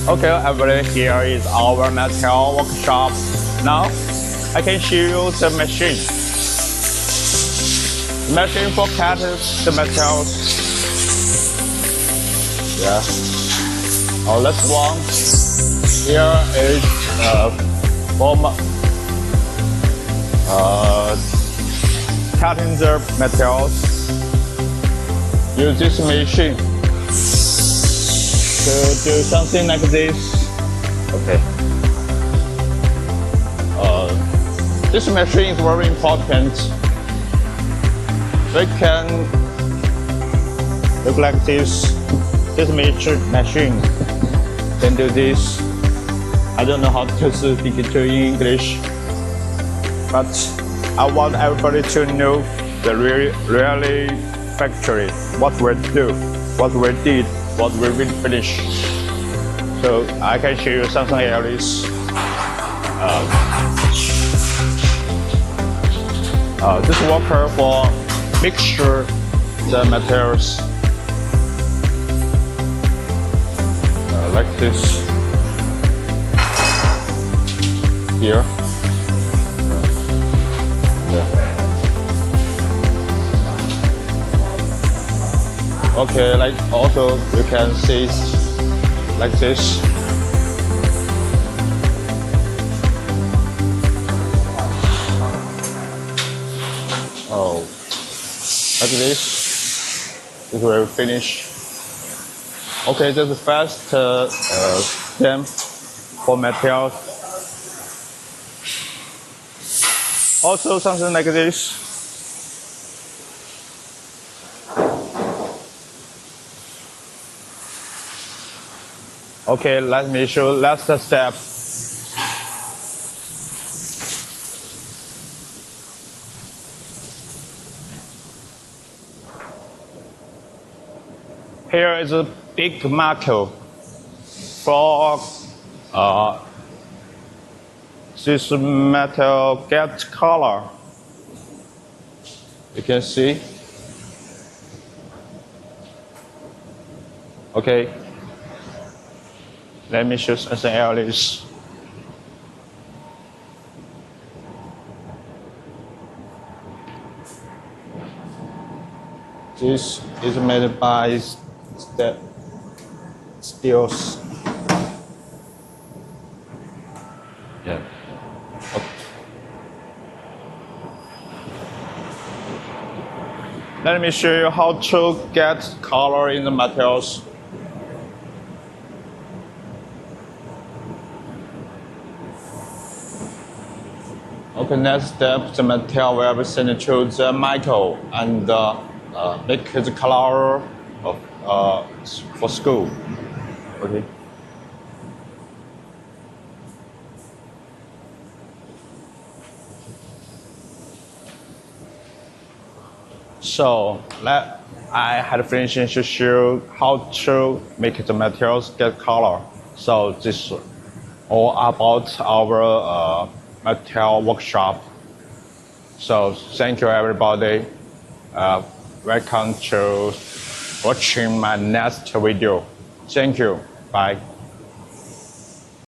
Okay, everybody, here is our material workshop. Now, I can show you the machine. The machine for cuts the materials. Yeah. Oh, that's one. Here is for cutting the materials. Use this machine to do something like this. Okay. This machine is very important. We can look like this. This machine can do this. I don't know how to speak it in English, but I want everybody to know the really factory, what we do, what we did, what we will finish. So I can show you something else. This worker for mixture the materials like this here. Okay, like also you can see like this. Oh, like this. It will finish. Okay, this is fast stem for materials. Also something like this. Okay, let me show last step. Here is a big marker for this metal get color. You can see. Okay. Let me show something else. This is made by steels. Yeah. Okay. Let me show you how to get color in the materials. Okay, next step, the material will be sent to the metal and make the color of, for school. Okay. So I had finished to show how to make the materials get color. So this is all about our material workshop. So thank you everybody. Welcome to watching my next video. Thank you. Bye.